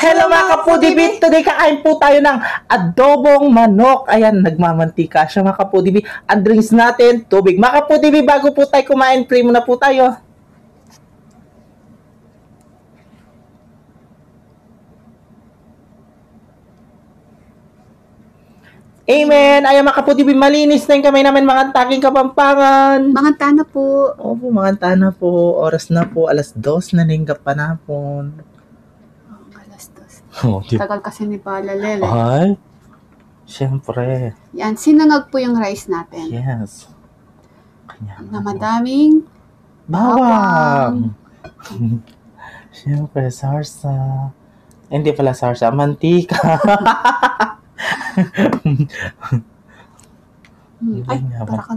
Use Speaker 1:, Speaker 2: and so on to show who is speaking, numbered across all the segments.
Speaker 1: Hello mga kapudibit! Today kakain po tayo ng adobong manok. Ayan, nagmamantika siya mga kapudibit. Ang drinks natin, tubig. Mga kapudibit, bago po tayo kumain, pray muna po tayo. Amen! Ayan mga kapudibit, malinis na yung kamay namin mga taking Kapampangan.
Speaker 2: Mga tana po.
Speaker 1: Opo, mga tana po. Oras na po, alas 2 na ning kapanapon.
Speaker 2: Alas 2.
Speaker 1: Oh,
Speaker 2: Tagal kasi ni Palalele.
Speaker 1: ay, syempre.
Speaker 2: Yan, sinangag po yung rice natin.
Speaker 1: Yes. Kanya
Speaker 2: Na madaming
Speaker 1: bawang. Siyempre, sarsa. Hindi pala sarsa, mantika.
Speaker 2: Ay,
Speaker 1: Yaman.
Speaker 2: para ka.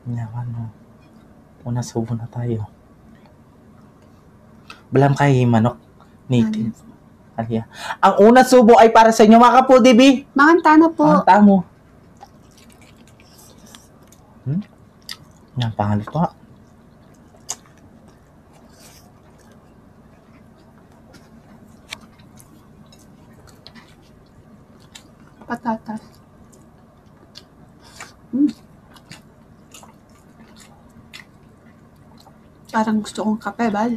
Speaker 1: Yaman, no. Una subo na tayo. Balam kay manok. Native. Alya. Ang una subo ay para sa inyo, mga kapudibi.
Speaker 2: Mga tana po.
Speaker 1: Ang tamo. Yan, pangalito.
Speaker 2: Patatas. Parang gusto kong kape, Bal.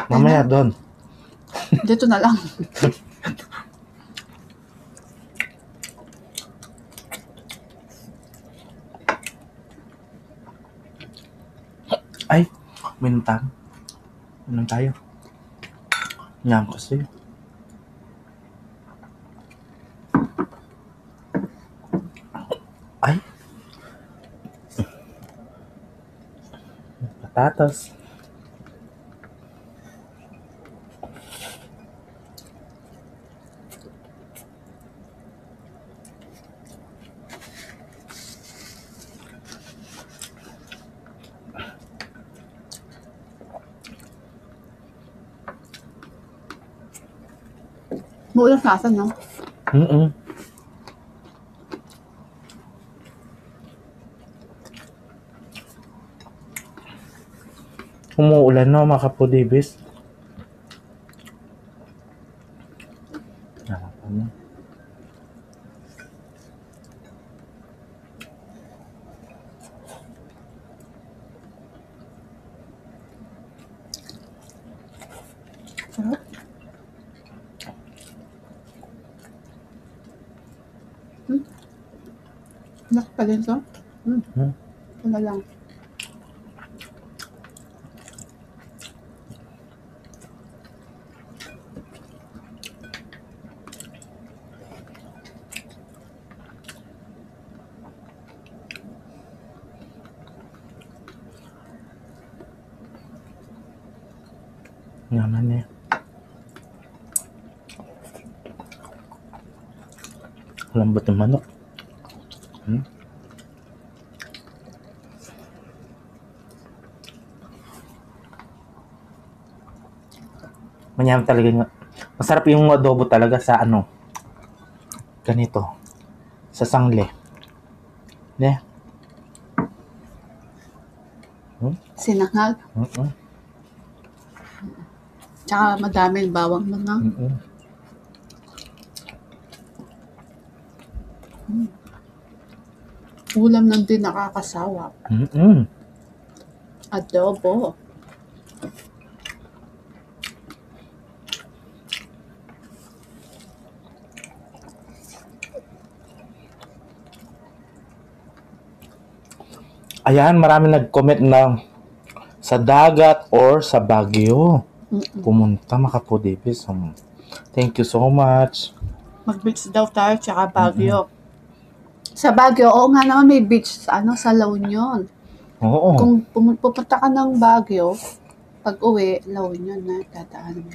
Speaker 1: Mamaya doon.
Speaker 2: Dito na lang.
Speaker 1: Ay, minom tayo. Minom tayo. Yan kasi. Ay. Patatas.
Speaker 2: Muulang lasa, no?
Speaker 1: Umuulan na mga kapudibis.
Speaker 2: Sarap. Lak pa din to. Ito na lang.
Speaker 1: Naman eh. Lambot ng manok. Manyam talaga nga. Masarap yung adobo talaga sa ano. Ganito. Sa sangle. Ne?
Speaker 2: Sinangag. Tsaka madaming bawang mo, no? Ulam lang din nakakasawa. Adobo.
Speaker 1: Ayan, marami nag-comment na sa dagat or sa Baguio. Pumunta mga kapudibis. Thank you so much.
Speaker 2: Mag-beach daw tayo, tsaka Baguio. Sa Baguio, oo nga naman may beach sa La Union.
Speaker 1: Oo.
Speaker 2: Kung pupunta ka ng Baguio, pag uwi, La Union na dadaan mo.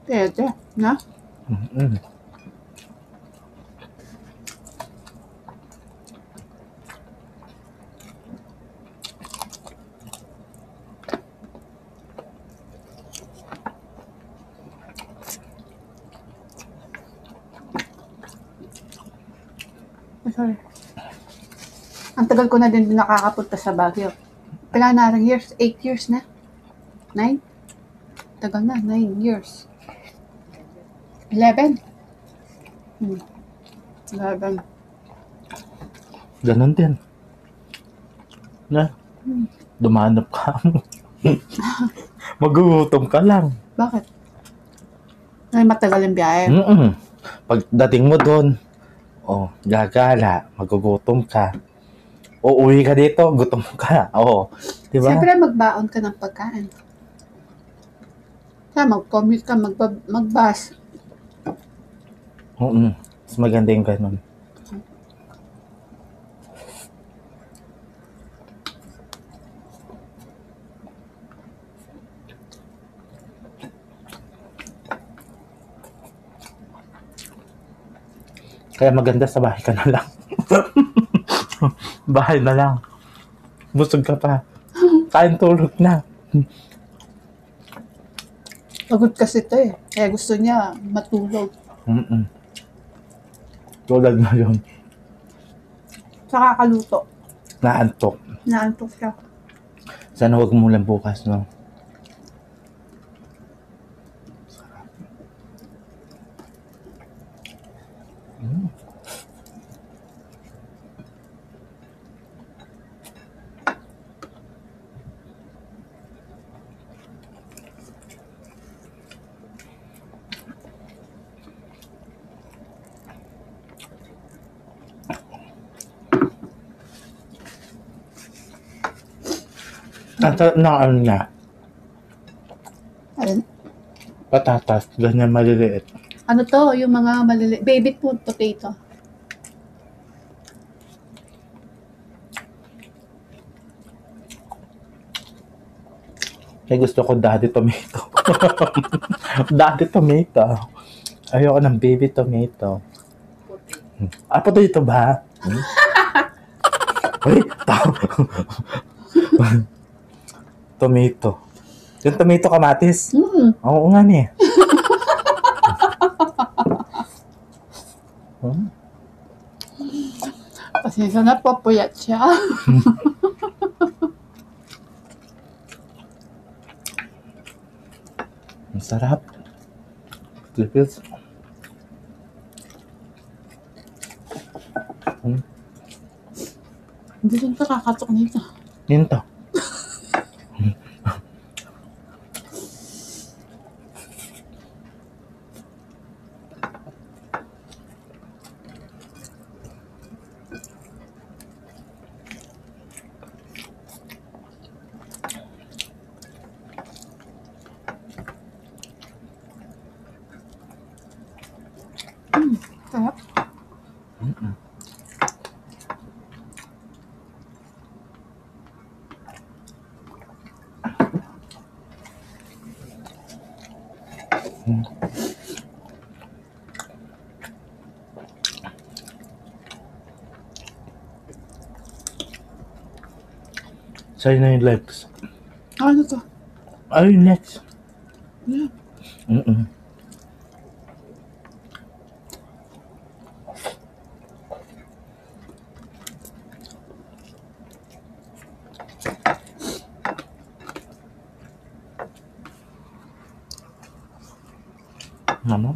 Speaker 2: Pwede, na? Sorry. Ang tagal ko na din nakakapunta sa Baguio. Pila na rin years? 8 years na? 9? Tagal na, 9 years. 11? 11.
Speaker 1: Ganon din. Na, dumanap ka. Magugutom ka lang.
Speaker 2: Bakit? Ay, matagal yung biyahe.
Speaker 1: Pagdating mo doon, gagala, magugutom ka. Uuwi ka dito, gutom ka. Diba?
Speaker 2: Siyempre, magbaon ka ng pagkain. Kaya mag-commute ka, mag-bus.
Speaker 1: Mas maganda yung ganun. Kaya maganda sa bahay ka na lang. Bahay na lang. Busog ka pa. Kain tulog na.
Speaker 2: Pagod kasi ito eh. Kaya gusto niya matulog.
Speaker 1: Tulad na yun.
Speaker 2: Saka kaluto.
Speaker 1: Naantok.
Speaker 2: Naantok siya.
Speaker 1: Sana huwag mo lang bukas, no? Ano nga?
Speaker 2: Alin?
Speaker 1: Patatas. Ganyan maliliit.
Speaker 2: Ano to? Yung mga maliliit. Baby food potato.
Speaker 1: Kaya gusto ko daddy tomato. Daddy tomato. Ayoko ng baby tomato. Potato ba? Uy, tomato. Yung tomato kamatis? Oo nga ni.
Speaker 2: Pasensya na po, puyat siya.
Speaker 1: Ang sarap. Feels.
Speaker 2: Hindi siya nakakatok nito.
Speaker 1: Yun to.
Speaker 2: Sarap.
Speaker 1: Sa'yo na yung legs.
Speaker 2: Ano to?
Speaker 1: Ay, yung legs.
Speaker 2: Yeah.
Speaker 1: Mama.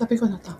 Speaker 2: Tabi ko na to.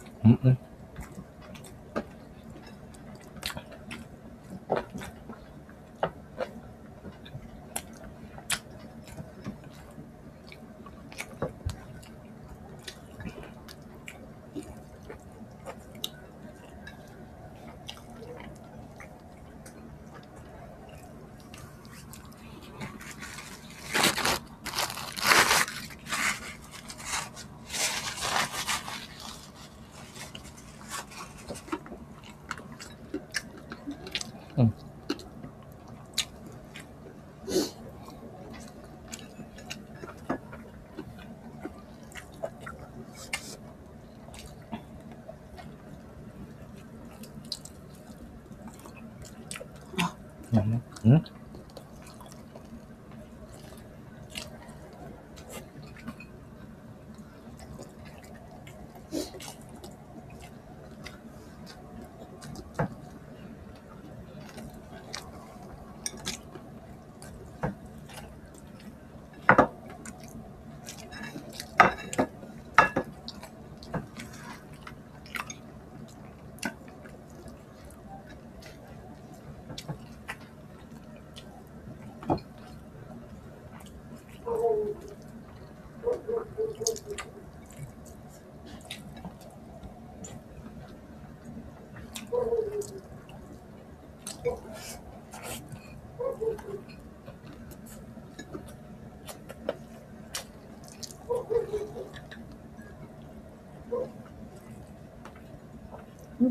Speaker 2: Jay,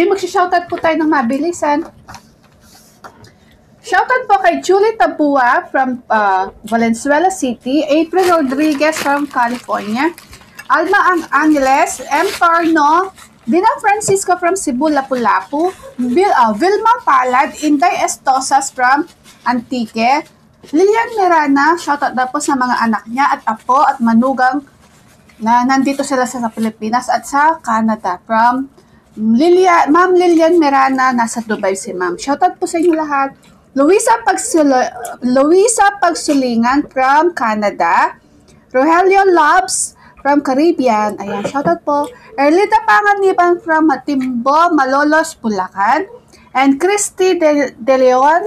Speaker 2: magsishoutout po tayo ng mabilisan. Shoutout po kay Julie Tabua from Valenzuela City, April Rodriguez from California, Alma Angeles, M. Torno, Dina Francisco from Cebu, Lapu-Lapu, Vilma Palad, Inday Estosas from Antique, Lilian Mirana, shoutout daw po sa mga anak niya at apo at manugang na nandito sila sa Pilipinas at sa Canada. From Ma'am Lilian Mirana, nasa Dubai si Ma'am. Shoutout po sa inyo lahat. Luisa Pagsulingan from Canada. Rogelio Loves from Caribbean. Ayan, shoutout po. Erlita Panganiban from Matimbo, Malolos, Bulacan. And Christy De Leon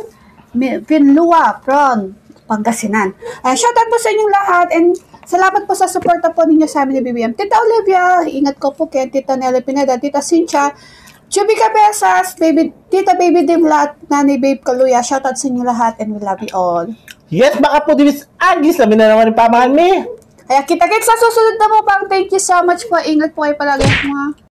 Speaker 2: Vinlua from Pangasinan. Ayan, shoutout po sa inyong lahat. And salamat po sa suporta po ninyo sa amin ni BBM. Tita Olivia, ingat ko po kay Tita Nelly Pineda, Tita Cynthia, Chubby Cabezas, Tita Baby Dimlat, Nani Babe Kaluya, shoutout sa inyo lahat and we love you all.
Speaker 1: Yes, baka po Divis Agis, lamin na naman yung pamahan mi.
Speaker 2: Kaya kita-kits sa susunod na po pang. Thank you so much po. Ingat po kayo palagi mga